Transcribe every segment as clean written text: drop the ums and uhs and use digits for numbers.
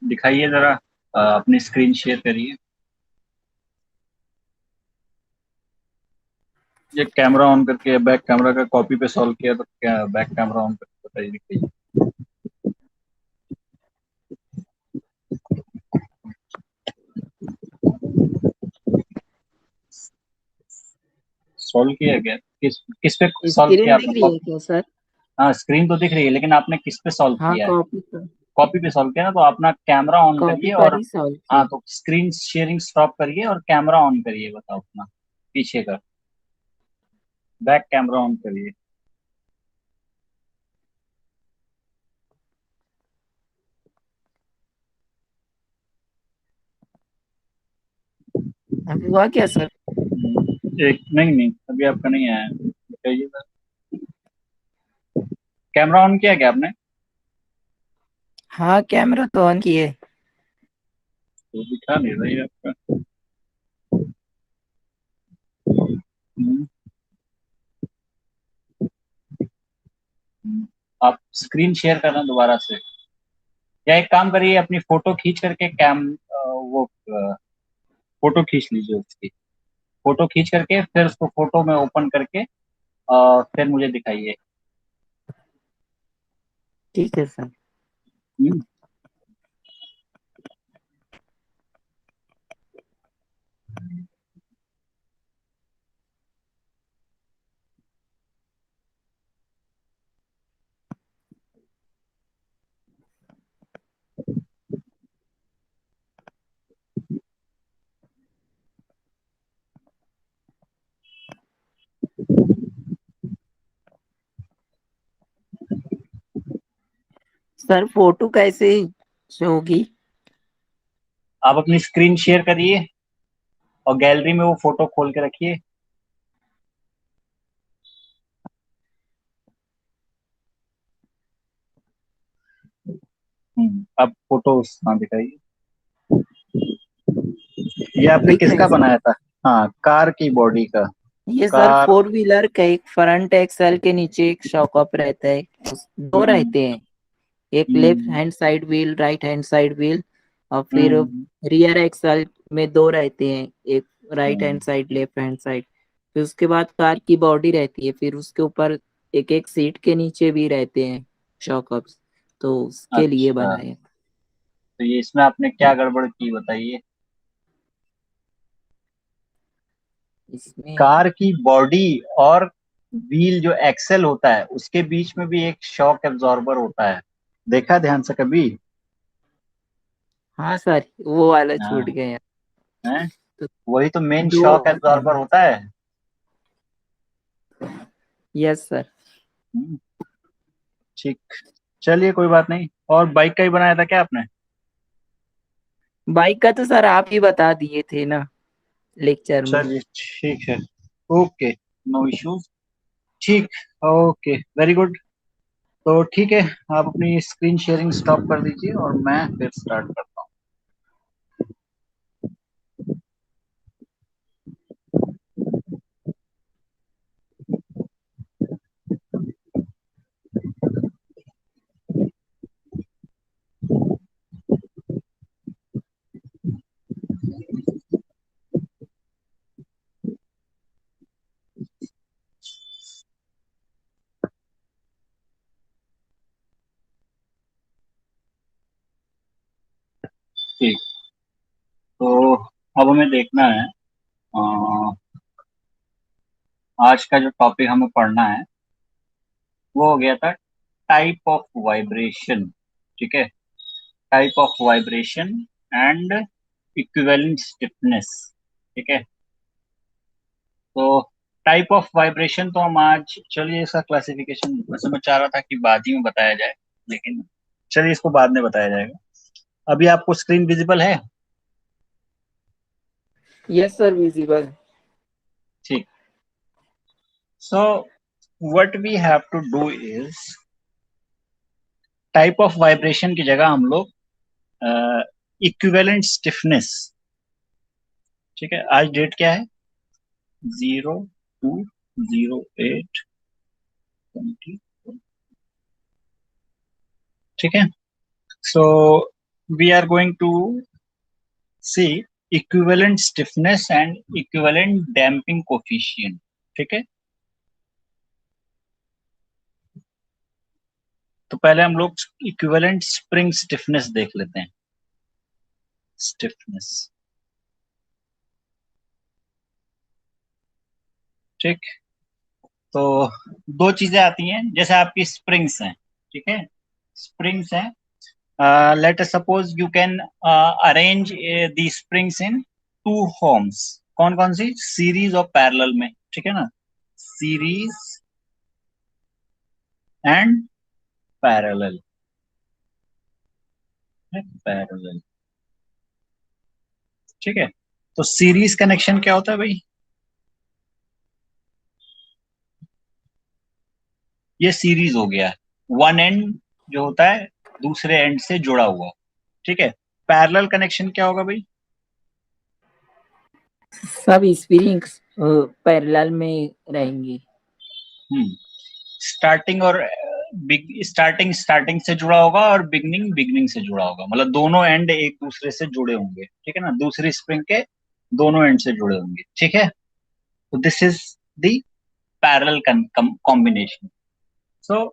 दिखाइए जरा, अपनी स्क्रीन शेयर करिए। ये कैमरा ऑन करके बैक कैमरा का कॉपी पे सॉल्व किया तो क्या बैक कैमरा ऑन करके बताइए, दिखाइए। सॉल्व किया क्या? किस किस पे सॉल्व किया स्क्रीन दिख आपने? रही है क्या सर? हाँ, स्क्रीन तो दिख रही है, लेकिन आपने किस पे सॉल्व हाँ, किया है? कॉपी पर। कॉपी पे सॉल्व किया ना, तो अपना कैमरा ऑन कॉपी करिए पर और ही सॉल्व हाँ, किया। तो स्क्रीन शेयरिंग स्टॉप करिए और कैमरा ऑन करिए, बताओ अपना पीछे का बैक कैमरा ऑन करिए। अभी हुआ क्या सर? एक नहीं नहीं, अभी आपका नहीं आया है। बताइए सर, कैमरा ऑन किया क्या आपने? हाँ, कैमरा तो ऑन किए। तो दिखा नहीं रही है आपका। हम्म, आप स्क्रीन शेयर करना दोबारा से, या एक काम करिए, अपनी फोटो खींच करके वो फोटो खींच लीजिए उसकी। फोटो खींच करके फिर उसको फोटो में ओपन करके फिर मुझे दिखाइए। ठीक है सर। हम्म, सर, फोटो कैसे शो होगी? आप अपनी स्क्रीन शेयर करिए और गैलरी में वो फोटो खोल के रखिए। अब फोटो हाँ दिखाइए। ये आपने दिख रहे किसका हैं सर। बनाया था? हाँ, कार की बॉडी का। ये सर कार। फोर व्हीलर का एक फ्रंट एक्सल के नीचे एक शॉकअप रहता है। दो हम्म रहते हैं। एक left hmm hand side wheel, right hand side wheel. और फिर हम्म रियर एक्सल में दो रहते हैं। एक right hmm, hand side, left hand side. फिर उसके बाद कार की बॉडी रहती है। फिर उसके ऊपर एक एक सीट के नीचे भी रहते हैं शॉकअप्स। तो उसके लिए अच्छा, बनाए। तो ये इसमें आपने क्या गड़बड़ की बताइए। इसमें। कार की बॉडी और व्हील जो एक्सेल होता है उसके बीच में भी एक शॉक एब्जॉर्बर होता है, देखा ध्यान से कभी? हाँ सर, वो वाला छूट हाँ, गया। है, तो वही तो मेन दो शॉक होते हैं। एब्जॉर्बर होता है। Yes sir. हम्म, ठीक, चलिए कोई बात नहीं। और बाइक का ही बनाया था क्या आपने? बाइक का तो सर आप ही बता दिए थे ना, लेक्चर में। चलिए ठीक है, ओके, नो इश्यूज, ठीक, ओके, वेरी गुड। तो ठीक है, आप अपनी स्क्रीन शेयरिंग स्टॉप कर दीजिए और मैं फिर स्टार्ट करता हूँ। ठीक, तो अब हमें देखना है, अ, आज का जो टॉपिक हमें पढ़ना है वो हो गया था टाइप ऑफ वाइब्रेशन। ठीक है, type of vibration and equivalent stiffness. ठीक है, तो टाइप ऑफ वाइब्रेशन तो हम आज, चलिए इसका क्लासिफिकेशन वैसे मैं चाह रहा था कि बाद ही में बताया जाए, लेकिन चलिए इसको बाद में बताया जाएगा। अभी आपको स्क्रीन विजिबल है? Yes sir, visible. ठीक, so what we have to do is, type of vibration की जगह हम लोग इक्विवेलेंट स्टिफनेस, ठीक है, आज डेट क्या है? 02/08/20। ठीक है, सो we are going to see equivalent stiffness and equivalent damping coefficient. ठीक है, तो पहले हम लोग इक्विवेलेंट स्प्रिंग स्टिफनेस देख लेते हैं. स्टिफनेस, ठीक, तो दो चीजें आती हैं. जैसे आपकी स्प्रिंग्स हैं, ठीक है, स्प्रिंग्स हैं. Let us suppose you can arrange the springs in two forms. कौन कौन सी? सीरीज और पैरेलल में, ठीक है ना, सीरीज एंड पैरेलल. पैरेलल, ठीक है. तो सीरीज कनेक्शन क्या होता है भाई? ये सीरीज हो गया, वन एंड जो होता है दूसरे एंड से जुड़ा हुआ, ठीक है. पैरेलल कनेक्शन क्या होगा भाई? सब स्प्रिंग्स पैरेलल में रहेंगी. स्टार्टिंग और स्टार्टिंग से जुड़ा होगा और बिगनिंग से जुड़ा होगा, मतलब दोनों एंड एक दूसरे से जुड़े होंगे, ठीक है ना, दूसरी स्प्रिंग के दोनों एंड से जुड़े होंगे, ठीक है. तो this is the parallel combination. So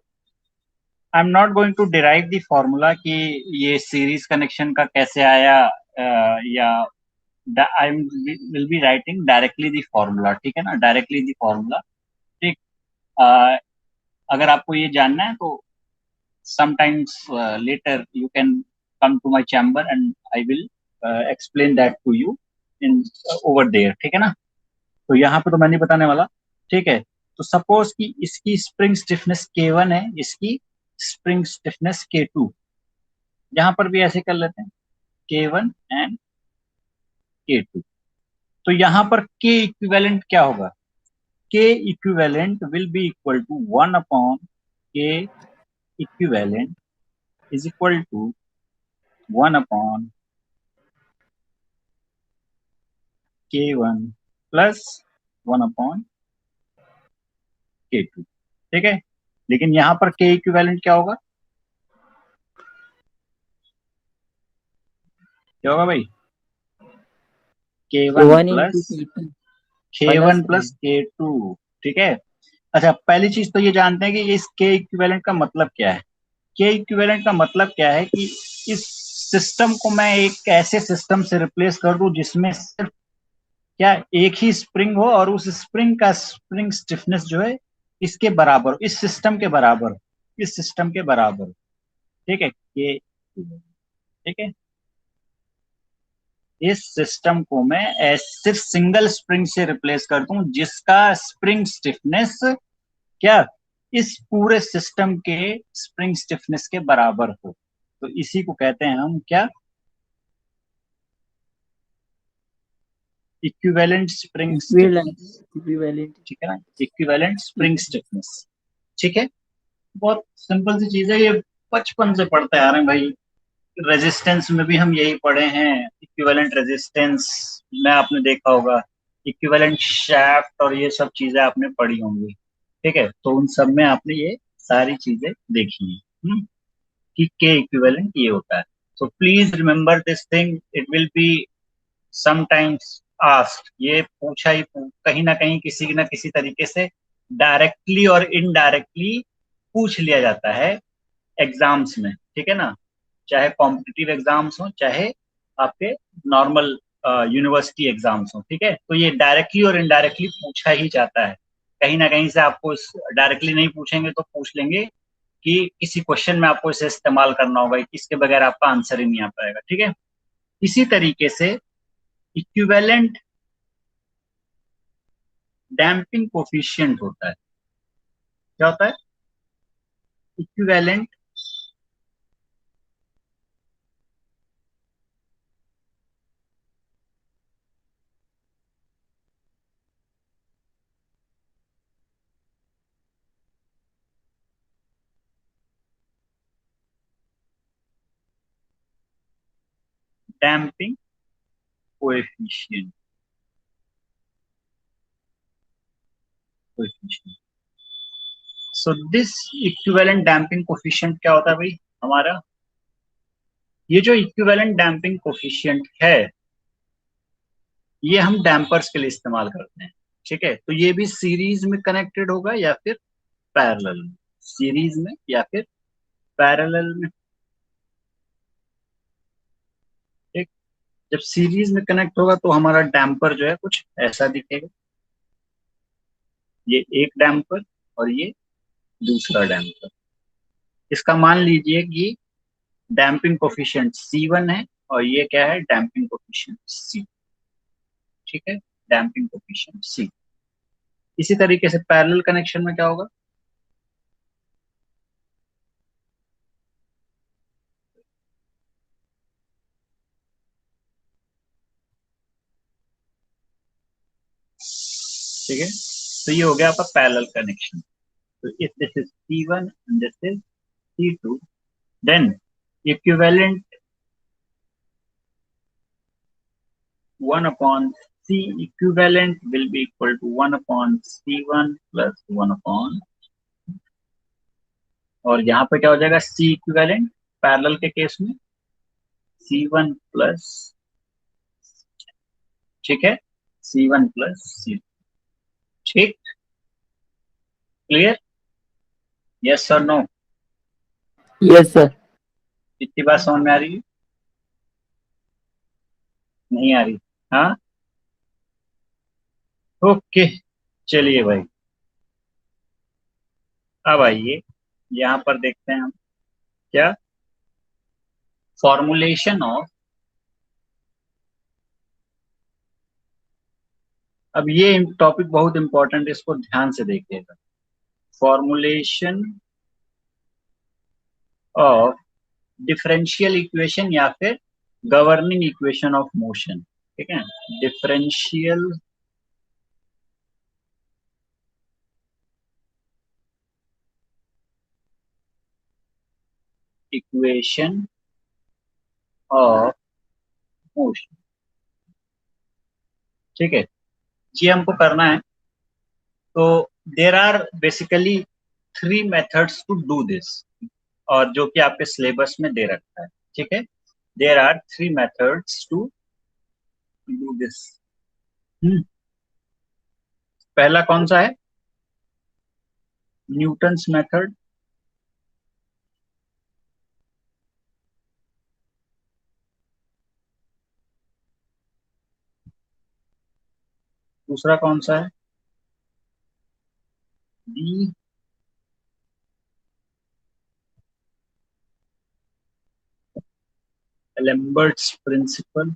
I am not going to derive the formula कि ये सीरीज कनेक्शन का कैसे आया, या I will be writing directly the formula, ठीक है ना, डायरेक्टली द फॉर्मूला, ठीक. अगर आपको ये जानना है तो sometimes later you can come to my chamber and I will explain that to you in over there, ठीक है ना. तो यहाँ पे तो मैं नहीं बताने वाला, ठीक है. तो सपोज कि इसकी स्प्रिंग स्टिफनेस K1 है, इसकी स्प्रिंग स्टिफनेस K2. यहाँ पर भी ऐसे कर लेते हैं, K1 एंड K2. तो यहाँ पर K इक्विवेलेंट क्या होगा? K equivalent will be equal to 1 upon K equivalent is equal to 1 upon K1 plus 1 upon K2, ठीक है. लेकिन यहां पर K इक्विवेलेंट क्या होगा? क्या होगा भाई? K1 plus K1 plus K2, ठीक है. अच्छा, पहली चीज तो ये जानते हैं कि इस K इक्विवेलेंट का मतलब क्या है. K इक्विवेलेंट का मतलब क्या है कि इस सिस्टम को मैं एक ऐसे सिस्टम से रिप्लेस कर दूं जिसमें सिर्फ क्या एक ही स्प्रिंग हो और उस स्प्रिंग का स्प्रिंग स्टिफनेस जो है इसके बराबर, इस सिस्टम के बराबर, इस सिस्टम के बराबर, ठीक है. ये, ठीक है, इस सिस्टम को मैं सिर्फ सिंगल स्प्रिंग से रिप्लेस कर दूं जिसका स्प्रिंग स्टिफनेस क्या इस पूरे सिस्टम के स्प्रिंग स्टिफनेस के बराबर हो. तो इसी को कहते हैं हम क्या? Equivalent spring stiffness, equivalent. ठीक है ना, इक्विवेलेंट स्प्रिंग स्टिफनेस, ठीक है. बहुत सिंपल सी चीज है ये, बचपन से पढ़ते आ रहे हैं भाई. रेजिस्टेंस में भी हम यही पढ़े हैं, इक्विवेलेंट रेजिस्टेंस में आपने देखा होगा, इक्विवेलेंट शाफ्ट और ये सब चीजें आपने पढ़ी होंगी, ठीक है. तो उन सब में आपने ये सारी चीजें देखी हैं, कि के इक्विवेलेंट ये होता है. So please remember this thing, it will be sometimes asked. ये पूछा ही कहीं ना कहीं किसी न किसी तरीके से डायरेक्टली और इनडायरेक्टली पूछ लिया जाता है एग्जाम्स में, ठीक है ना, चाहे कॉम्पिटिटिव एग्जाम्स हो चाहे आपके नॉर्मल यूनिवर्सिटी एग्जाम्स हो, ठीक है. तो ये डायरेक्टली और इनडायरेक्टली पूछा ही जाता है. कहीं ना कहीं से आपको डायरेक्टली नहीं पूछेंगे तो पूछ लेंगे कि किसी क्वेश्चन में आपको इसे इस्तेमाल करना होगा, इसके बगैर आपका आंसर ही नहीं आ पाएगा, ठीक है. इसी तरीके से इक्विवेलेंट डैम्पिंग कोफिशिएंट होता है. क्या होता है? Equivalent damping coefficient, so this equivalent damping coefficient क्या होता है भाई हमारा? ये जो इक्विवेलेंट डैम्पिंग कोफिशिएंट है, ये हम डैम्पर्स के लिए इस्तेमाल करते हैं। ठीक है, तो ये भी सीरीज में कनेक्टेड होगा या फिर पैरेलल में, सीरीज में या फिर पैरेलल में। ठीक, जब सीरीज में कनेक्ट होगा तो हमारा डैम्पर जो है कुछ ऐसा दिखेगा, ये एक डैम्पर और ये दूसरा डैम्पर। इसका मान लीजिए कि डैम्पिंग कोफिशिएंट C1 है और ये क्या है, डैम्पिंग कोफिशिएंट C। ठीक है, डैम्पिंग कोफिशिएंट C। इसी तरीके से पैरेलल कनेक्शन में क्या होगा, ठीक है, तो ये हो गया आपका पैरेलल कनेक्शन। तो if this is C1 and this is C2, then equivalent 1 upon C equivalent will be equal to 1 upon C1 plus 1 upon, और यहाँ पे क्या हो जाएगा, C equivalent पैरेलल के केस में C1 प्लस, ठीक है, C1 प्लस C। ठीक, क्लियर, यस और नो? Yes sir. इतनी बात समझ में आ रही है? नहीं आ रही? हाँ, ओके, चलिए भाई, अब आइए यहाँ पर देखते हैं हम क्या, फॉर्मुलेशन ऑफ, अब ये टॉपिक बहुत इंपॉर्टेंट है, इसको ध्यान से देखिएगा। फॉर्मुलेशन ऑफ डिफरेंशियल इक्वेशन या फिर गवर्निंग इक्वेशन ऑफ मोशन। ठीक है, डिफरेंशियल इक्वेशन ऑफ मोशन। ठीक है, ये हमको करना है। तो there are basically 3 methods to do this, और जो कि आपके सिलेबस में दे रखा है। ठीक है, there are 3 methods to do this. पहला कौन सा है, न्यूटन्स मेथड। दूसरा कौन सा है, डी एलम्बर्ट्स प्रिंसिपल।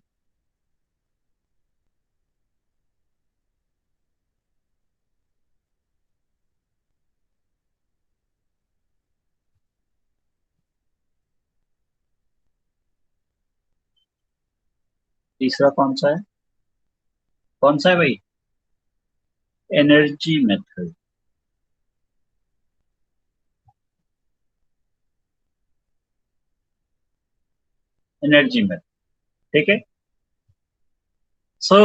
तीसरा कौन सा है, कौन सा है भाई, एनर्जी मेथड। एनर्जी मेथड, ठीक है। सो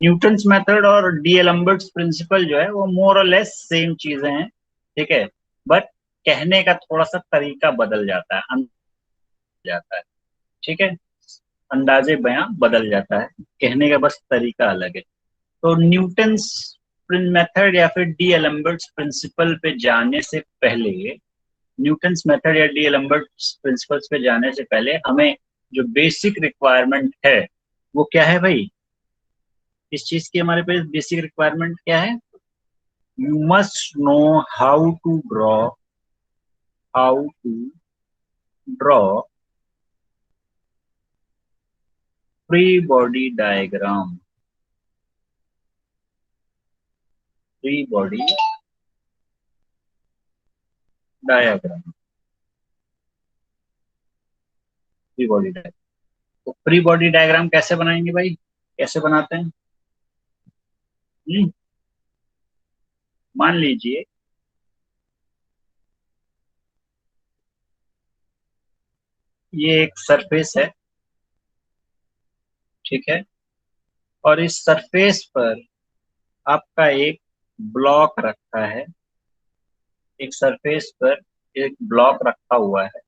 न्यूटन्स मेथड और डी एलम्बर्ट्स प्रिंसिपल जो है वो मोर और लेस सेम चीजें हैं। ठीक है, बट कहने का थोड़ा सा तरीका बदल जाता है, जाता है। ठीक है, अंदाजे बयां बदल जाता है, कहने का बस तरीका अलग है। तो न्यूटन्स मेथड या फिर डी एलम्बर्ट्स प्रिंसिपल पे जाने से पहले, न्यूटन्स मेथड या डी एलम्बर्ट्स प्रिंसिपल्स पे जाने से पहले हमें जो बेसिक रिक्वायरमेंट है वो क्या है भाई, इस चीज की हमारे पास बेसिक रिक्वायरमेंट क्या है, you must know how to draw free body diagram, free body diagram, free body diagram. तो फ्री बॉडी डायग्राम कैसे बनाएंगे भाई, कैसे बनाते हैं? मान लीजिए ये एक सरफेस है, ठीक है, और इस सरफेस पर आपका एक ब्लॉक रखा है, एक सरफेस पर एक ब्लॉक रखा हुआ है।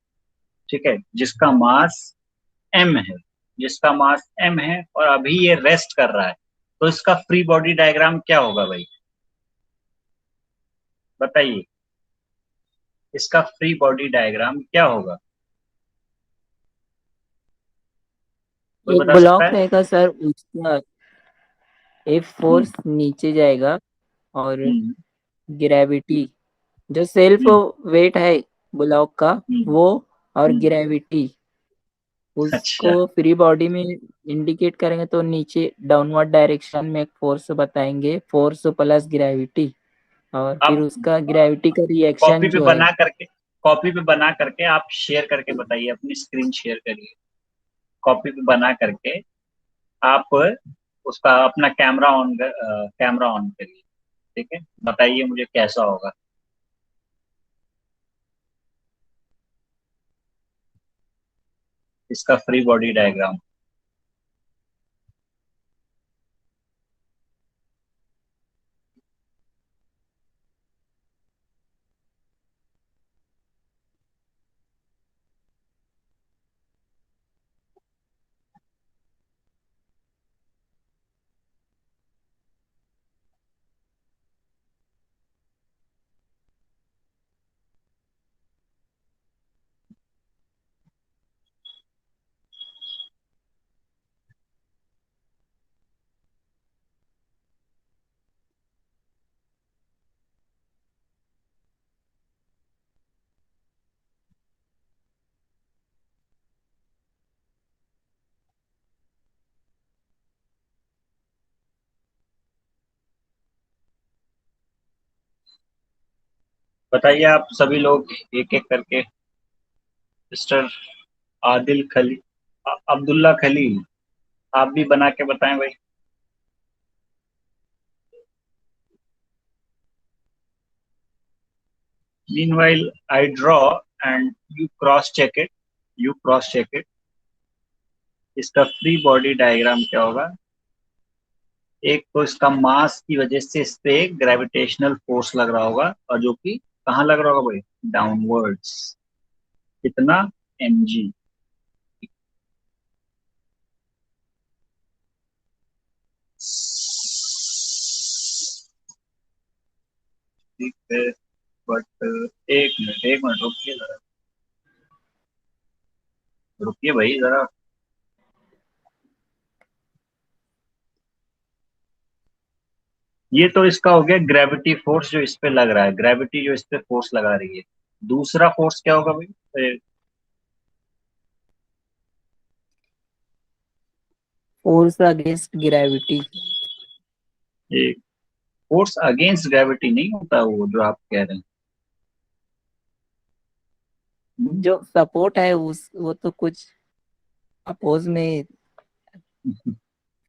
ठीक है, जिसका मास m है, जिसका मास m है और अभी ये रेस्ट कर रहा है, तो इसका फ्री बॉडी डायग्राम क्या होगा भाई, बताइए, इसका फ्री बॉडी डायग्राम क्या होगा, कोई एक बता सकता ब्लॉक है? रहेगा सर, उसका एक फोर्स नीचे जाएगा और हम्म ग्रेविटी, जो सेल्फ हम्म वेट है ब्लॉक का हम्म वो, और हम्म, ग्रेविटी, उसको अच्छा, फ्री बॉडी में इंडिकेट करेंगे तो नीचे डाउनवर्ड डायरेक्शन में एक फोर्स बताएंगे, फोर्स प्लस ग्रेविटी, और फिर आप उसका ग्रेविटी का कॉपी रिएक्शन पे जो है। बना करके, कॉपी पे बना करके आप शेयर करके बताइए, अपनी स्क्रीन शेयर करिए, कॉपी पे बना करके आप उसका अपना कैमरा ऑन करिए, ठीक है, बताइए मुझे कैसा होगा इसका फ्री बॉडी डायग्राम। बताइए आप सभी लोग एक एक करके, मिस्टर आदिल खली, अब्दुल्ला खलील, आप भी बना के बताएं भाई। Meanwhile, I draw and you cross check it. You cross check it. इसका फ्री बॉडी डायग्राम क्या होगा? एक तो इसका मास की वजह से इस पे ग्रेविटेशनल फोर्स लग रहा होगा, और जो कि कहाँ लग रहा होगा भाई? डाउनवर्ड्स। कितना? mg। ठीक है, बट एक मिनट रुकिए जरा, रुकिए भाई जरा। ये तो इसका हो गया ग्रेविटी फोर्स जो इस पे लग रहा है, ग्रेविटी जो इस पे फोर्स लगा रही है। दूसरा फोर्स क्या होगा भाई? फोर्स अगेंस्ट ग्रेविटी, एक फोर्स अगेंस्ट ग्रेविटी नहीं होता वो जो आप कह रहे हैं। हम्म, जो सपोर्ट है उस वो तो कुछ अपोज में यही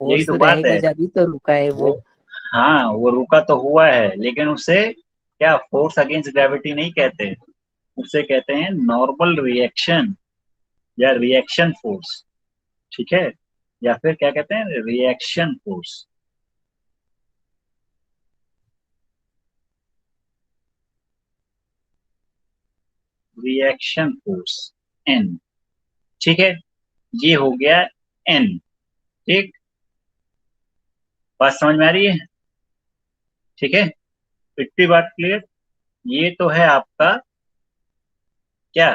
फोर्स तो बात रहेगा है। जब ही तो रुका है वो, वो। हाँ वो रुका तो हुआ है, लेकिन उसे क्या फोर्स अगेंस्ट ग्रेविटी नहीं कहते, उसे कहते हैं नॉर्मल रिएक्शन या रिएक्शन फोर्स, ठीक है, या फिर क्या कहते हैं, reaction force. Reaction force N, ठीक है, ये हो गया एन। ठीक, बात समझ में आ रही है? ठीक है, इतनी बात क्लियर। ये तो है आपका क्या,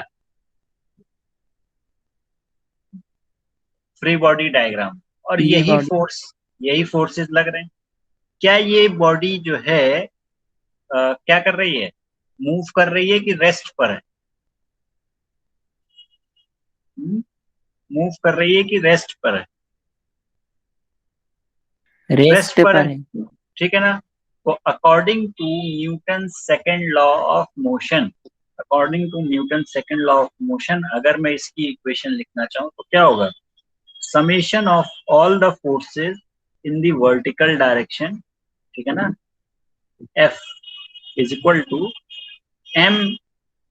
फ्री बॉडी डायग्राम, और फ्री यही बॉडी, फोर्स, यही फोर्सेस लग रहे हैं। क्या ये बॉडी जो है क्या कर रही है, मूव कर रही है कि रेस्ट पर है? मूव कर रही है कि रेस्ट पर है? रेस्ट रेस्ट पर है, पर है। ठीक है ना। तो according to Newton second law of motion, according to Newton second law of motion, अगर मैं इसकी इक्वेशन लिखना चाहूँ तो क्या होगा? Summation of all the forces in the vertical direction, ठीक है ना, F is equal to m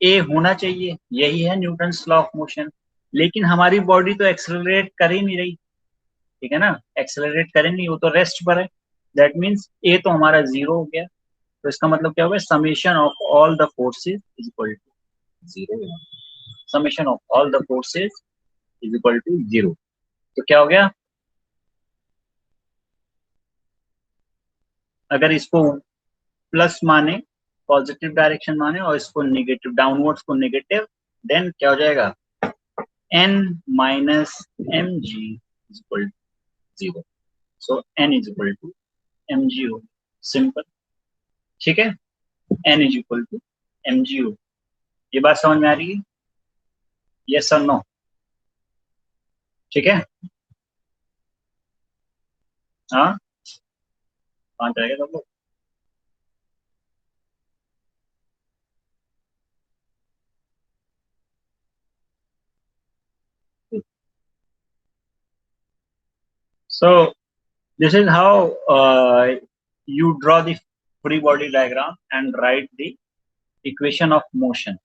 a होना चाहिए, यही है न्यूटन्स लॉ ऑफ मोशन। लेकिन हमारी बॉडी तो एक्सेलरेट कर ही नहीं रही, ठीक है ना, एक्सेलरेट करे नहीं, वो तो रेस्ट पर है। दैट मीन्स ए तो हमारा जीरो हो गया, तो इसका मतलब क्या होगा, summation of all the forces is equal to zero. Summation of all the forces is equal to 0। तो क्या हो गया, अगर इसको प्लस माने, पॉजिटिव डायरेक्शन माने, और इसको नेगेटिव, डाउनवर्ड्स को नेगेटिव, देन क्या हो जाएगा, n minus m g is equal to 0। So n is equal to m g हो, सिंपल। ठीक है, n is equal to m g हो। ये बात समझ में आ रही है, यस और नो? ठीक है, हाँ, कहाँ जाएगा सब लोग? So this is how you draw the free body diagram and write the equation of motion.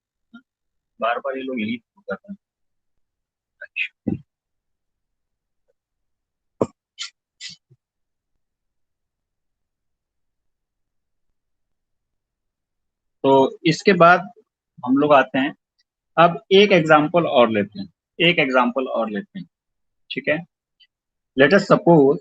बार बार ये लोग यही करते हैं। तो इसके बाद हम लोग आते हैं, अब एक एग्जांपल और लेते हैं, एक एग्जांपल और लेते हैं। ठीक है, लेट अस सपोज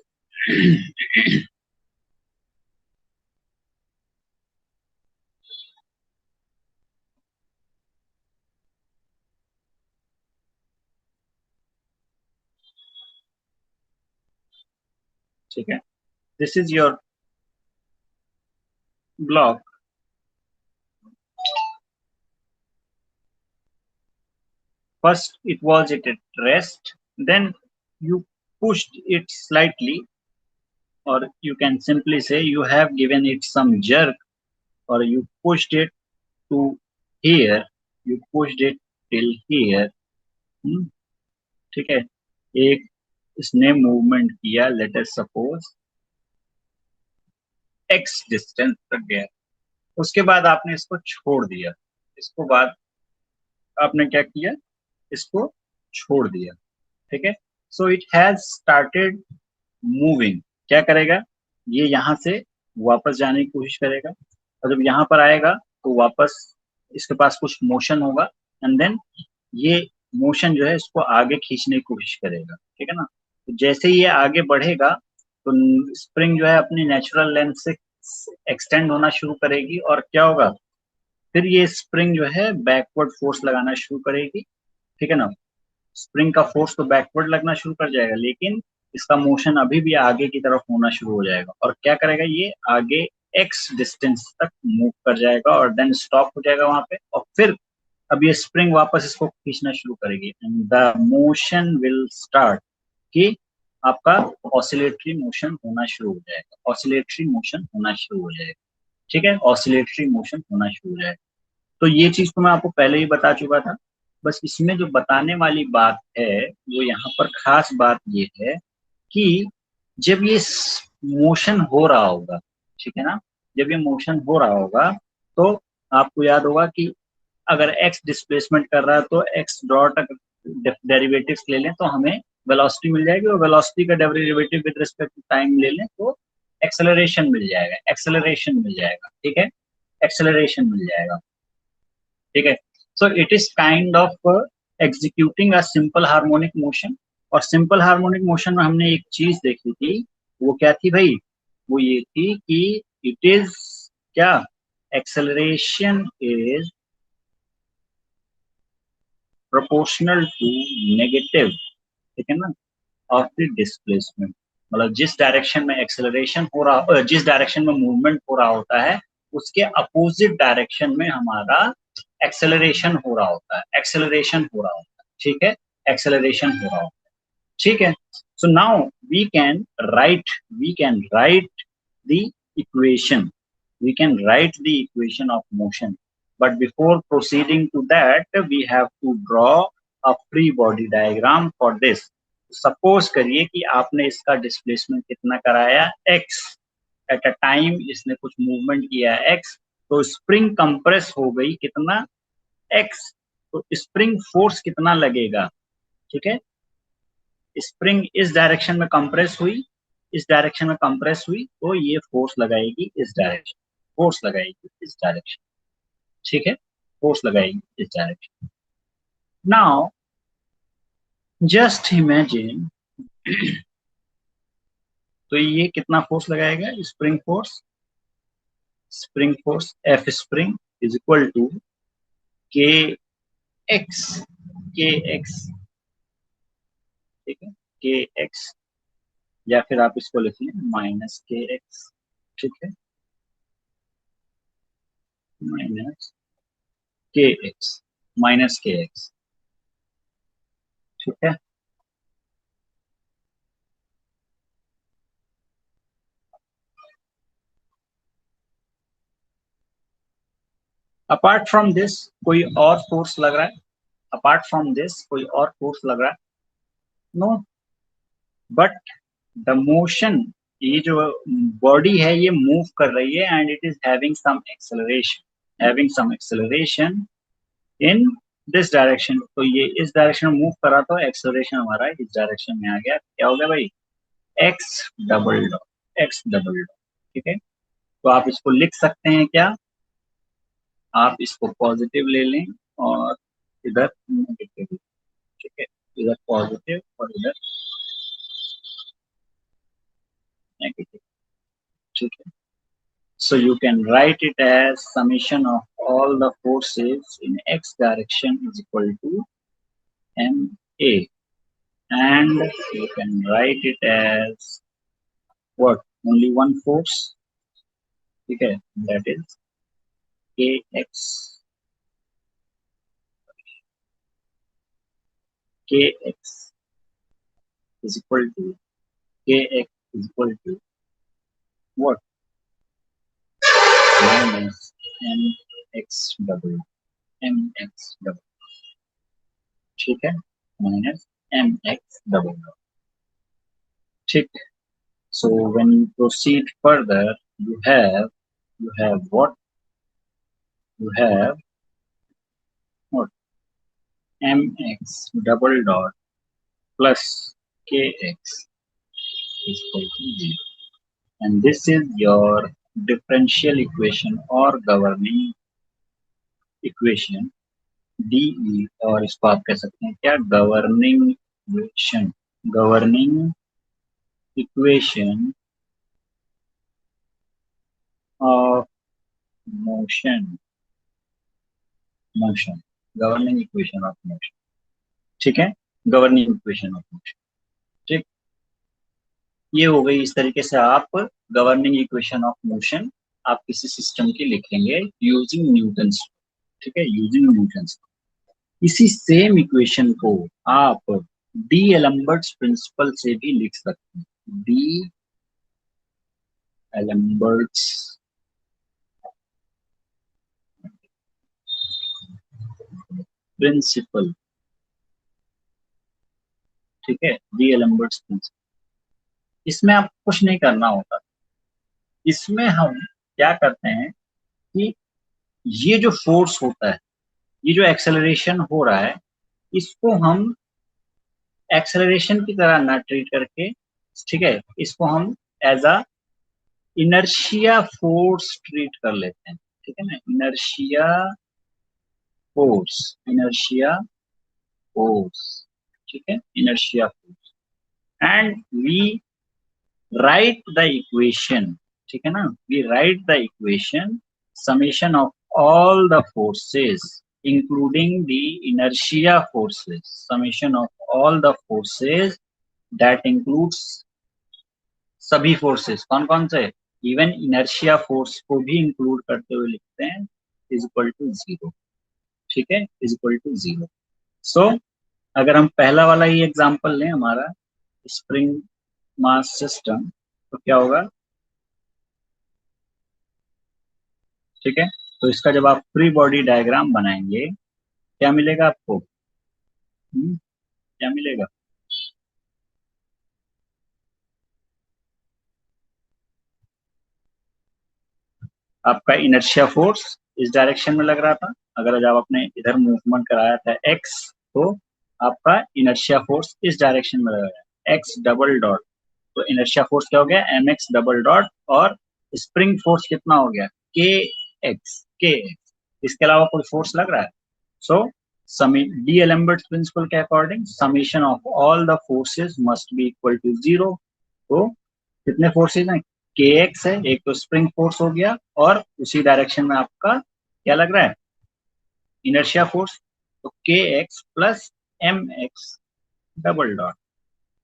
ठीक है, this is your block. First it was at rest, then you pushed it slightly, or you can simply say you have given it some jerk, or you pushed it to here, you pushed it till here। ठीक है, एक इसने movement किया, let us suppose x distance तक गया, उसके बाद आपने इसको छोड़ दिया, इसको बाद आपने क्या किया, इसको छोड़ दिया। ठीक है, so it has started moving. क्या करेगा, ये यहाँ से वापस जाने की कोशिश करेगा, और जब यहाँ पर आएगा तो वापस इसके पास कुछ मोशन होगा, एंड देन ये मोशन जो है इसको आगे खींचने की कोशिश करेगा। ठीक है ना, तो जैसे ये आगे बढ़ेगा तो स्प्रिंग जो है अपनी नेचुरल लेंथ से एक्सटेंड होना शुरू करेगी, और क्या होगा, फिर ये स्प्रिंग जो है बैकवर्ड फोर्स लगाना शुरू करेगी। ठीक है ना, स्प्रिंग का फोर्स तो बैकवर्ड लगना शुरू कर जाएगा, लेकिन इसका मोशन अभी भी आगे की तरफ होना शुरू हो जाएगा, और क्या करेगा, ये आगे x डिस्टेंस तक मूव कर जाएगा और देन स्टॉप हो जाएगा वहां पे, और फिर अब ये स्प्रिंग वापस इसको खींचना शुरू करेगी, and the motion will start, कि आपका ऑसिलेटरी मोशन होना शुरू हो जाएगा, ऑसिलेटरी मोशन होना शुरू हो जाएगा। ठीक है, ऑसिलेटरी मोशन होना शुरू हो जाएगा। तो ये चीज तो मैं आपको पहले ही बता चुका था, बस इसमें जो बताने वाली बात है वो यहाँ पर खास बात ये है कि जब ये मोशन हो रहा होगा, ठीक है ना, जब ये मोशन हो रहा होगा तो आपको याद होगा कि अगर x डिस्प्लेसमेंट कर रहा है तो x डॉट डेरिवेटिव्स ले लें तो हमें वेलोसिटी मिल जाएगी, और वेलोसिटी का derivative with respect to time ले लें तो एक्सेलरेशन मिल जाएगा, एक्सेलरेशन मिल जाएगा। ठीक है, एक्सेलरेशन मिल जाएगा। ठीक है, so it is kind of executing a simple harmonic motion. और सिंपल हार्मोनिक मोशन में हमने एक चीज देखी थी, वो क्या थी भाई, वो ये थी कि इट इज क्या, acceleration is proportional to negative, ठीक है ना, ऑफ द डिस्प्लेसमेंट। मतलब जिस डायरेक्शन में एक्सेलरेशन हो रहा, जिस डायरेक्शन में मूवमेंट हो रहा होता है उसके अपोजिट डायरेक्शन में हमारा एक्सेलरेशन हो रहा होता है, एक्सेलरेशन हो रहा होता है। ठीक है, एक्सेलरेशन हो रहा होता है। ठीक है, so now we can write the equation, we can write the equation of motion, but before proceeding to that we have to draw a free body diagram for this। Suppose करिए कि आपने इसका डिस्प्लेसमेंट कितना कराया x, at a time इसने कुछ movement किया x, तो स्प्रिंग कंप्रेस हो गई कितना, x, तो स्प्रिंग फोर्स कितना लगेगा। ठीक है, स्प्रिंग इस डायरेक्शन में कंप्रेस हुई, इस डायरेक्शन में कंप्रेस हुई, तो ये फोर्स लगाएगी इस डायरेक्शन, फोर्स लगाएगी इस डायरेक्शन। ठीक है, फोर्स लगाएगी इस डायरेक्शन। नाउ जस्ट इमेजिन, तो ये कितना फोर्स लगाएगा, spring force F spring is equal to k x, ठीक है, के एक्स, या फिर आप इसको लिख लें माइनस के एक्स, ठीक है, माइनस के एक्स, ठीक है। अपार्ट फ्रॉम दिस कोई और फोर्स लग रहा है, नो, बट द मोशन, ये जो बॉडी है ये मूव कर रही है and it is having some acceleration in this direction. तो ये इस डायरेक्शन में मूव कर रहा था, एक्सेलरेशन हमारा इस डायरेक्शन में आ गया, क्या हो गया भाई, एक्स डबल डॉट, ठीक है। तो आप इसको लिख सकते हैं क्या, आप इसको पॉजिटिव ले लें और इधर नेगेटिव, ठीक है, इधर पॉजिटिव और इधर नेगेटिव, ठीक है। So you can write it as summation of all the forces in x direction is equal to ma, and you can write it as what, only one force, okay, that is kx, is equal to kx is equal to what, minus mx double, ठीक है, minus mx double, ठीक। So when you proceed further, you have what, you have what, mx double dot plus kx is equal to 0, and this is your differential equation or governing equation DE, और इसको आप कह सकते हैं क्या, governing equation of motion, governing equation of motion, ठीक है, governing equation of motion, ठीक। ये हो गई, इस तरीके से आप गवर्निंग इक्वेशन ऑफ मोशन आप किसी सिस्टम की लिखेंगे यूजिंग न्यूटन्स, ठीक है, यूजिंग न्यूटन्स। इसी सेम इक्वेशन को आप डी एलम्बर्ट्स प्रिंसिपल से भी लिख सकते हैं, डी एलम्बर्ट्स प्रिंसिपल, ठीक है, डी एलम्बर्ट्स प्रिंसिपल। इसमें आपको कुछ नहीं करना होता, इसमें हम क्या करते हैं कि ये जो फोर्स होता है, ये जो एक्सेलरेशन हो रहा है, इसको हम एक्सेलरेशन की तरह ना ट्रीट करके, ठीक है, इसको हम as a inertia force treat कर लेते हैं, ठीक है ना, इनर्शिया फोर्स, ठीक है, inertia force, and we write the equation, ठीक है ना, we write the equation summation of all the forces including the inertia forces, summation of all the forces that includes सभी फोर्सेस, कौन कौन से, इवन इनर्शिया फोर्स को भी include करते हुए लिखते हैं, इज इक्वल टू 0, ठीक है, इज इक्वल टू 0। सो अगर हम पहला वाला ही एग्जांपल लें, हमारा स्प्रिंग मास सिस्टम, तो क्या होगा, ठीक है। तो इसका जब आप फ्री बॉडी डायग्राम बनाएंगे, क्या मिलेगा आपको, क्या मिलेगा, आपका इनर्शिया फोर्स इस डायरेक्शन में लग रहा था, अगर जब आपने इधर मूवमेंट कराया था x, तो आपका इनर्शिया फोर्स इस डायरेक्शन में लग रहा है, x डबल डॉट, तो इनर्शिया फोर्स क्या हो गया, mx डबल डॉट, और स्प्रिंग फोर्स कितना हो गया, kx, इसके अलावा कोई फोर्स लग रहा है। सो D'Alembert's प्रिंसिपल के according summation of all the forces must be equal to 0। तो कितने फोर्सेस हैं, kx है, एक तो स्प्रिंग फोर्स हो गया और उसी डायरेक्शन में आपका क्या लग रहा है, इनर्शिया फोर्स। तो kx plus mx double dot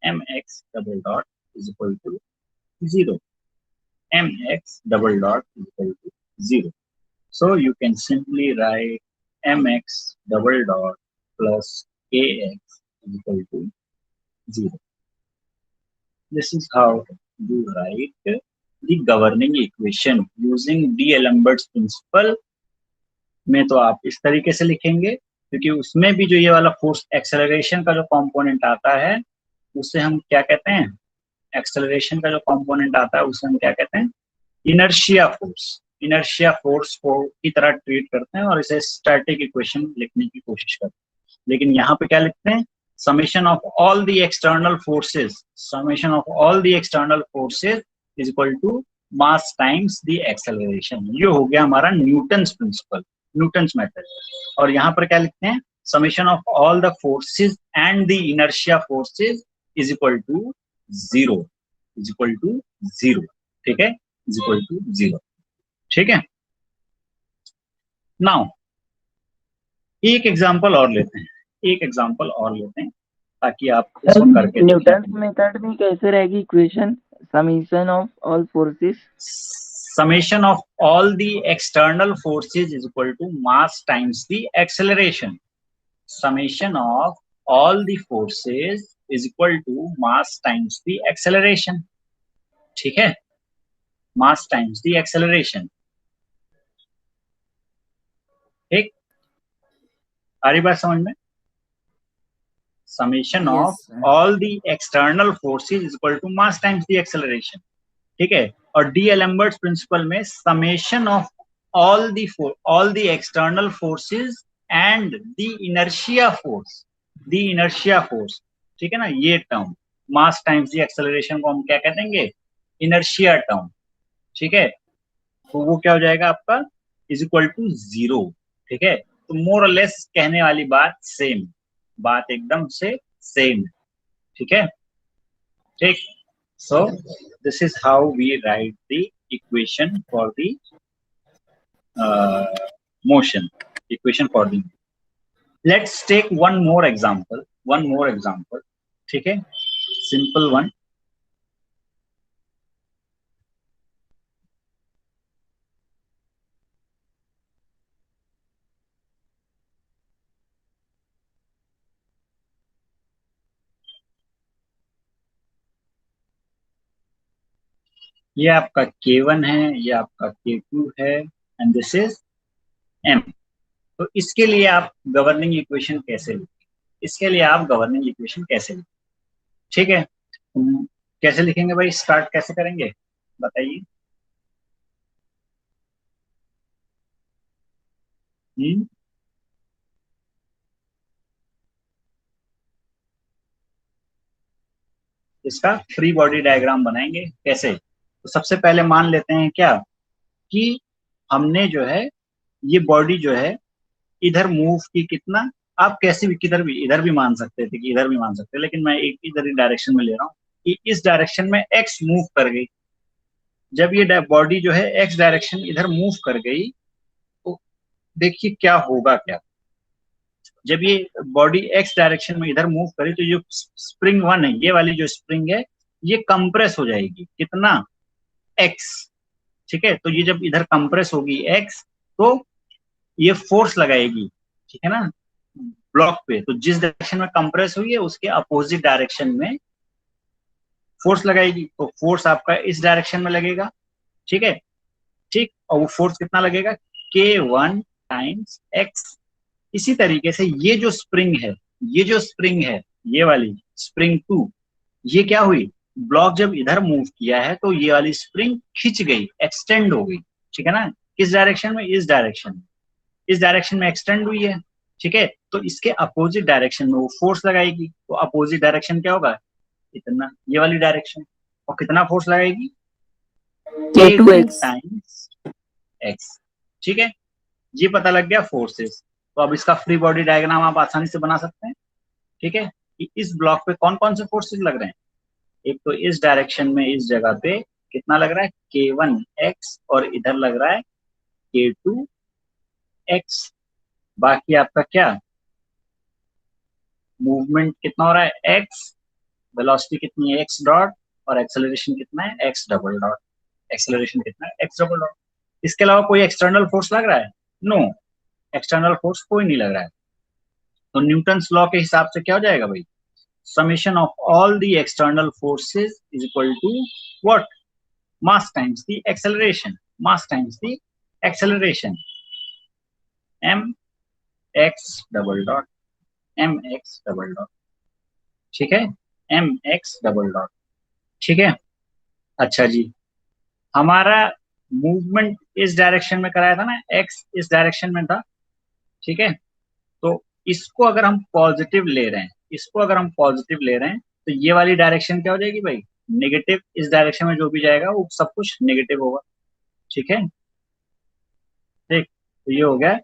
mx double dot is equal to 0, mx double dot is equal to 0. So you can simply write mx double dot plus kx is equal to 0. This is how you write the governing equation using D'Alembert's principle. में तो आप इस तरीके से लिखेंगे, क्योंकि उसमें भी जो ये वाला फोर्स एक्सेलरेशन का जो कंपोनेंट आता है उससे हम क्या कहते हैं, एक्सेलरेशन का जो कंपोनेंट आता है उसे हम क्या कहते हैं, इनर्शिया फोर्स। इनर्शिया फोर्स को की तरह ट्रीट करते हैं और इसे स्टैटिक इक्वेशन लिखने की कोशिश करते हैं। लेकिन यहाँ पे क्या लिखते हैं, summation of all the external forces, summation of all the external forces is equal to mass times the acceleration. ये हो गया हमारा न्यूटन्स प्रिंसिपल, न्यूटन्स मेथड। और यहाँ पर क्या लिखते हैं, summation of all the forces and the inertia forces is equal to 0, is equal to 0, ठीक है, इज इक्वल टू 0, ठीक है। नाउ एक एग्जांपल और लेते हैं, एक एग्जांपल और लेते हैं ताकि आप इसको करके न्यूटन्स मेथड में कैसे रहेगी equation, summation of all forces, summation of all the external forces is equal to mass times the acceleration. Summation of all the forces is equal to mass times the acceleration, ठीक है, मास times the acceleration, ठीक, आ रही बात समझ में। Summation of all the external forces is equal to mass times the acceleration, ठीक है। और D'Alembert's प्रिंसिपल में summation of all the external forces and the inertia force, the inertia force, ठीक है ना, ये term mass times the acceleration को हम क्या कह देंगे, इनर्शिया टर्म, ठीक है। तो वो क्या हो जाएगा आपका, इज इक्वल टू 0, ठीक है। तो मोर और लेस कहने वाली बात सेम, बात एकदम से सेम, ठीक है, ठीक। So this is how we write the equation for the motion, equation for the, let's take one more example, ठीक है, सिंपल वन। ये आपका K1 है, ये आपका K2 है एंड दिस इज M। तो इसके लिए आप गवर्निंग इक्वेशन कैसे लिखेंगे, इसके लिए आप गवर्निंग इक्वेशन कैसे लिखेंगे, ठीक है। कैसे लिखेंगे भाई, स्टार्ट कैसे करेंगे बताइए। इसका फ्री बॉडी डायग्राम बनाएंगे कैसे। तो सबसे पहले मान लेते हैं क्या कि हमने जो है ये बॉडी जो है इधर मूव की, कितना, आप कैसे भी किधर भी, इधर भी मान सकते थे कि इधर भी मान सकते, लेकिन मैं एक इधर ही डायरेक्शन में ले रहा हूँ कि इस डायरेक्शन में एक्स मूव कर गई। जब ये बॉडी जो है एक्स डायरेक्शन इधर मूव कर गई तो देखिए क्या होगा, क्या जब ये बॉडी एक्स डायरेक्शन में इधर मूव करी तो जो स्प्रिंग 1 है, ये वाली जो स्प्रिंग है ये कंप्रेस हो जाएगी, कितना, एक्स, ठीक है। तो ये जब इधर कंप्रेस होगी एक्स तो ये फोर्स लगाएगी, ठीक है ना, ब्लॉक पे। तो जिस डायरेक्शन में कंप्रेस हुई है उसके अपोजिट डायरेक्शन में फोर्स लगाएगी, तो फोर्स आपका इस डायरेक्शन में लगेगा, ठीक है, ठीक। और वो फोर्स कितना लगेगा, K1 टाइम्स एक्स। इसी तरीके से ये जो स्प्रिंग है, ये जो स्प्रिंग है, ये वाली स्प्रिंग 2, ये क्या हुई, ब्लॉक जब इधर मूव किया है तो ये वाली स्प्रिंग खिंच गई, एक्सटेंड हो गई, ठीक है ना, किस डायरेक्शन में, इस डायरेक्शन में, इस डायरेक्शन में एक्सटेंड हुई है, ठीक है। तो इसके अपोजिट डायरेक्शन में वो फोर्स लगाएगी, तो अपोजिट डायरेक्शन क्या होगा, इतना, ये वाली डायरेक्शन, और कितना फोर्स लगाएगी, K2 टाइम्स एक्स, ठीक है। ये पता लग गया फोर्सेस। तो अब इसका फ्री बॉडी डायग्राम आप आसानी से बना सकते हैं, ठीक है, कि इस ब्लॉक पे कौन कौन से फोर्सेस लग रहे हैं। एक तो इस डायरेक्शन में इस जगह पे कितना लग रहा है K1x, और इधर लग रहा है K2x। बाकी आपका क्या मूवमेंट कितना हो रहा है x, वेलोसिटी कितनी है x डॉट, और एक्सेलरेशन कितना है x डबल डॉट। एक्सेलरेशन कितना है x डबल डॉट। इसके अलावा कोई एक्सटर्नल फोर्स लग रहा है? नो, एक्सटर्नल फोर्स कोई नहीं लग रहा है। तो न्यूटन्स लॉ के हिसाब से क्या हो जाएगा भाई, summation of all the external forces is equal to what? Mass times the acceleration. Mass times the acceleration. mx double dot, mx double dot, ठीक है, mx double dot, ठीक है। अच्छा जी, हमारा मूवमेंट इस डायरेक्शन में कराया था ना, x इस डायरेक्शन में था, ठीक है। तो इसको अगर हम पॉजिटिव ले रहे हैं, इसको अगर हम पॉजिटिव ले रहे हैं, तो ये वाली डायरेक्शन क्या हो जाएगी भाई, नेगेटिव। इस डायरेक्शन में जो भी जाएगा वो सब कुछ नेगेटिव होगा, ठीक है। ठीक, तो ये हो गया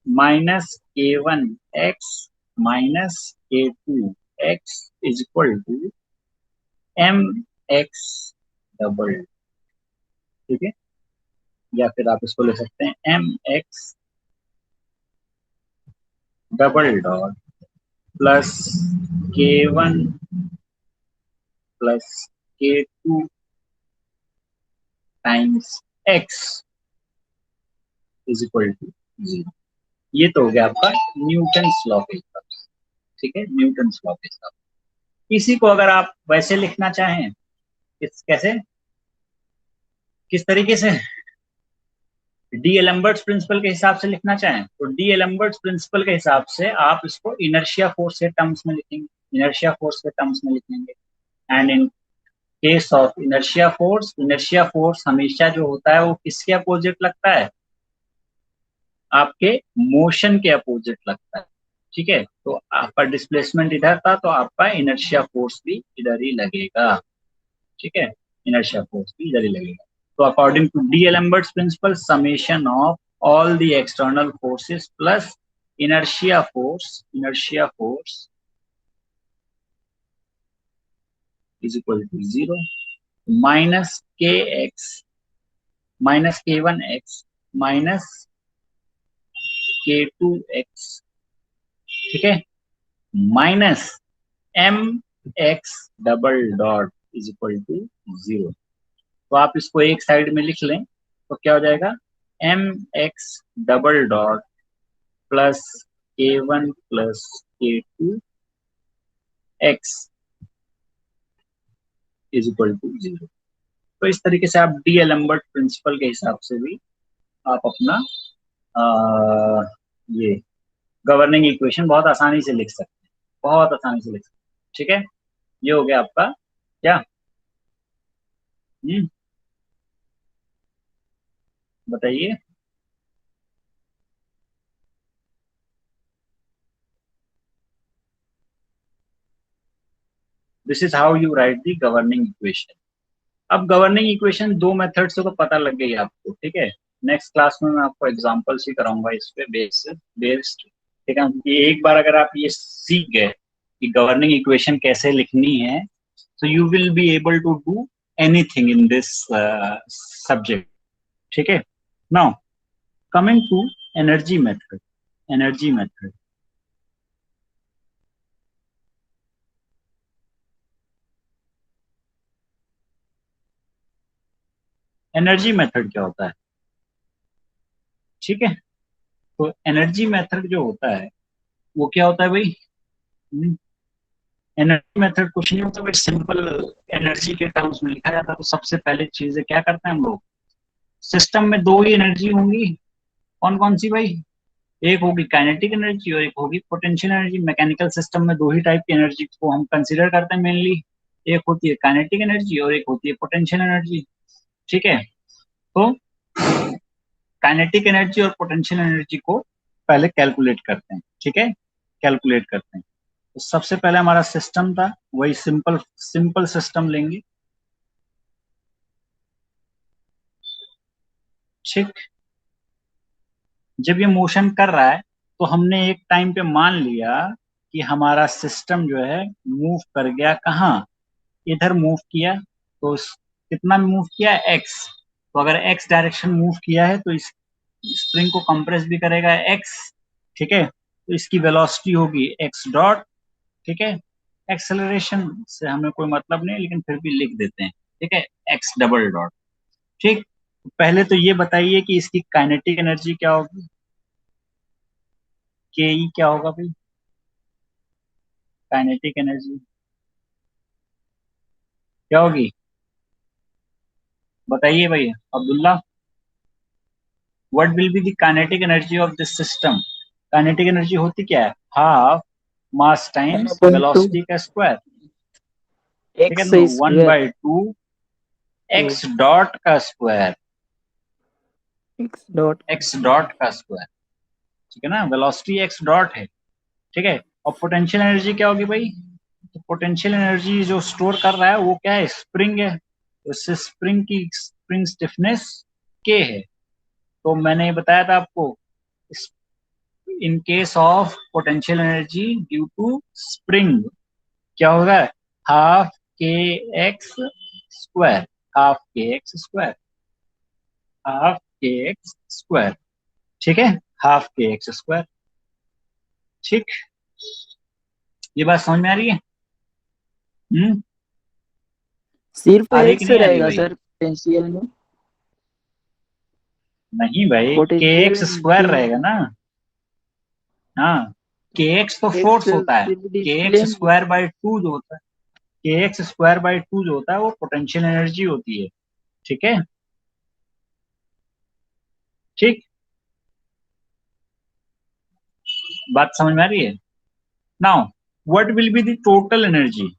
-k1x -k2x is equal to mx double, ठीक है। या फिर आप इसको ले सकते हैं mx double dot plus k1 plus k2 times x is equal to 0। ये तो हो गया आपका न्यूटन्स लॉ के हिसाब से, ठीक है, न्यूटन्स लॉ के हिसाब से। इसी को अगर आप वैसे लिखना चाहें, कैसे, किस तरीके से, डी एलम्बर्ट्स प्रिंसिपल के हिसाब से लिखना चाहें, तो डी एलम्बर्ट्स प्रिंसिपल के हिसाब से आप इसको इनर्शिया फोर्स के टर्म्स में लिखेंगे, इनर्शिया फोर्स के टर्म्स में लिखेंगे। And in case of inertia force हमेशा जो होता है वो किसके अपोजिट लगता है, आपके मोशन के अपोजिट लगता है, ठीक है। तो आपका डिस्प्लेसमेंट इधर था, तो आपका इनर्शिया फोर्स भी इधर ही लगेगा, ठीक है, इनर्शिया फोर्स भी इधर ही लगेगा। तो according to D Alembert's principle, summation of all the external forces plus inertia force is equal to 0 minus k1x minus k2x, ठीक है, minus mx double dot is equal to 0। तो आप इसको एक साइड में लिख लें, तो क्या हो जाएगा mx double dot plus k1 plus k2x is equal to 0। तो इस तरीके से आप डी एलम्बर्ट प्रिंसिपल के हिसाब से भी आप अपना ये गवर्निंग इक्वेशन बहुत आसानी से लिख सकते हैं, बहुत आसानी से लिख सकते हैं, ठीक है। ये हो गया आपका क्या, बताइए। This is how you right the governing equation. अब गवर्निंग इक्वेशन दो मेथड से तो पता लग गई आपको, ठीक है। नेक्स्ट क्लास में मैं आपको एग्जांपल्स ही कराऊंगा इस पे बेस्ड, ठीक है। ये एक बार अगर आप ये सीख गए कि गवर्निंग इक्वेशन कैसे लिखनी है, so you will be able to do anything in this subject, ठीक है। Now coming to energy method, energy method, energy method क्या होता है, ठीक है। तो एनर्जी मेथड जो होता है वो क्या होता है भाई, एनर्जी मेथड कुछ नहीं होता भाई, सिंपल एनर्जी के टर्म्स में लिखा जाता है। तो सबसे पहले चीजें क्या करते हैं हम लोग, सिस्टम में दो ही एनर्जी होंगी, कौन कौन सी भाई, एक होगी काइनेटिक एनर्जी और एक होगी पोटेंशियल एनर्जी। मैकेनिकल सिस्टम में दो ही टाइप की एनर्जी को हम कंसीडर करते हैं मेनली, एक होती है काइनेटिक एनर्जी और एक होती है पोटेंशियल एनर्जी, ठीक है। तो काइनेटिक एनर्जी और पोटेंशियल एनर्जी को पहले कैलकुलेट करते हैं, ठीक है, कैलकुलेट करते हैं। तो सबसे पहले हमारा सिस्टम था, वही सिंपल सिंपल सिस्टम लेंगे, ठीक। जब ये मोशन कर रहा है तो हमने एक टाइम पे मान लिया कि हमारा सिस्टम जो है मूव कर गया कहाँ, इधर मूव किया। तो कितना मूव किया, एक्स। तो अगर एक्स डायरेक्शन मूव किया है तो इस स्प्रिंग को कंप्रेस भी करेगा एक्स, ठीक है। तो इसकी वेलोसिटी होगी एक्स डॉट, ठीक है। एक्सेलरेशन से हमें कोई मतलब नहीं, लेकिन फिर भी लिख देते हैं, ठीक है, एक्स डबल डॉट। ठीक, पहले तो ये बताइए कि इसकी काइनेटिक एनर्जी क्या होगी, के ई क्या होगा भाई, काइनेटिक एनर्जी क्या होगी, बताइए भाई Abdullah. What will be the kinetic energy of this system. Kinetic energy होती क्या है, हाफ मास टाइम्स 1/2 वेलोसिटी का स्क्वायर, ठीक है एक्स ना, one square, by two x dot का square, x dot. X dot का स्क्वायर, ठीक है ना, वेलोसिटी एक्स डॉट है, ठीक है। और पोटेंशियल एनर्जी क्या होगी भाई, तो पोटेंशियल एनर्जी जो स्टोर कर रहा है वो क्या है, स्प्रिंग है। तो इससे स्प्रिंग की स्प्रिंग स्टिफनेस के है। तो मैंने बताया था आपको, in case of potential energy due to spring क्या होगा, half k x square, half k x square, half k x square, ठीक है, हाफ के एक्स स्क्वायर। ठीक, ये बात समझ में आ रही है। सिर्फ आ रही कि एक्स नहीं आ रही रहेगा भाई, सर पोटेंशियल में। नहीं भाई, के पोटेंशियल एक्स स्क्वायर जो रहेगा ना। हाँ, के एक्स तो एक्स फोर्स होता है, सिर्फ के एक्स डिस्प्ले में। स्क्वायर बाई टू जो होता है, के एक्स स्क्वायर बाई टू जो होता है वो पोटेंशियल एनर्जी होती है, ठीक है। ठीक, बात समझ में आ रही है। Now what will be the total energy,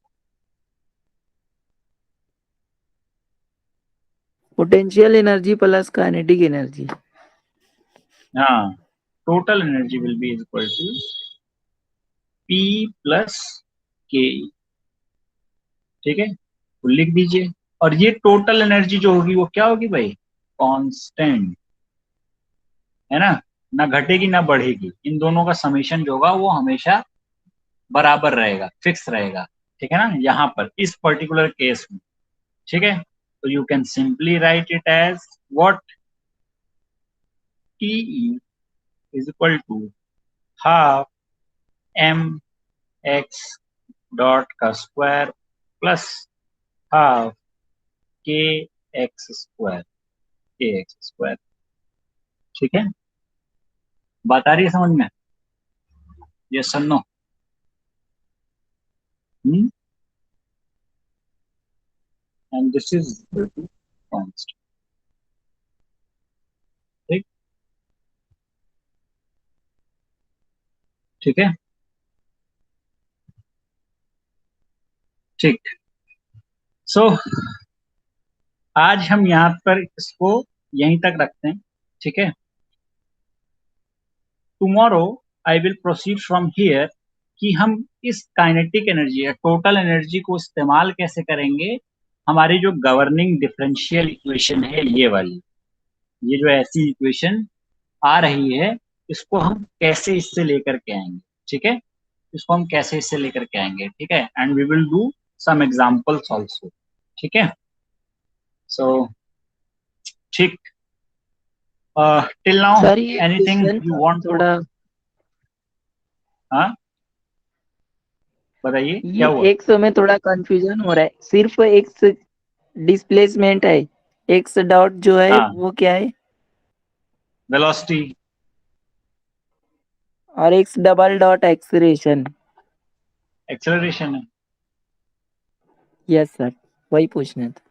potential energy plus kinetic energy. हाँ, total energy will be equal to P plus K, ठीक है, तो लिख दीजिए। और ये टोटल एनर्जी जो होगी वो क्या होगी भाई, कांस्टेंट, है ना, ना घटेगी ना बढ़ेगी, इन दोनों का समेशन जो होगा वो हमेशा बराबर रहेगा, फिक्स रहेगा, ठीक है ना, यहाँ पर इस पर्टिकुलर केस में, ठीक है। तो you can simply write it as what, T is equal to half M X dot का square plus half k x square, k x square, ठीक है। बात आ रही है समझ में, yes sir no. And this is constant, ठीक, ठीक है, ठीक। सो आज हम यहाँ पर इसको यहीं तक रखते हैं, ठीक है। Tomorrow I will proceed from here कि हम इस काइनेटिक एनर्जी या टोटल एनर्जी को इस्तेमाल कैसे करेंगे, हमारी जो गवर्निंग डिफरेंशियल इक्वेशन है ये वाली, ये जो ऐसी इक्वेशन आ रही है, इसको हम कैसे इससे लेकर के आएंगे, ठीक है, इसको हम कैसे इससे लेकर के आएंगे, ठीक है। And we will do some examples also, ठीक है। सो ठीक, टिल नाउ सर ये anything question you want to, थोड़ा, हाँ बताइए ये क्या हुआ। एक्स में थोड़ा कंफ्यूजन हो रहा है। सिर्फ एक्स डिस्प्लेसमेंट है, एक्स डॉट जो है हाँ, वो क्या है, वेलोसिटी, और x double dot acceleration. Acceleration है, यस सर, वही पूछना था।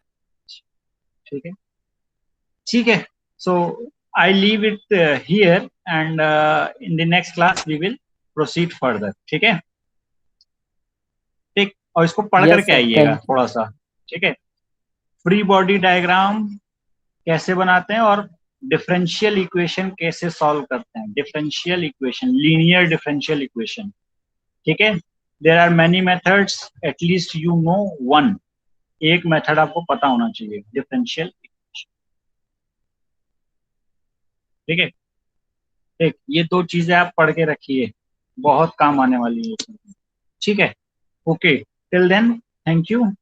ठीक है, ठीक है। So I leave it here and in the next class we will proceed further, ठीक है, ठीक। और इसको पढ़ यस करके सर, आइएगा थैंक यू। थोड़ा सा, ठीक है। फ्री बॉडी डायग्राम कैसे बनाते हैं और डिफरेंशियल इक्वेशन कैसे सॉल्व करते हैं, differential equation, linear differential equation, ठीक है। There are many methods, at least you know one, एक मेथड आपको पता होना चाहिए डिफरेंशियल इक्वेशन, ठीक है। ठीक, ये दो चीजें आप पढ़ के रखिए, बहुत काम आने वाली है। ठीक है, okay, till then, thank you.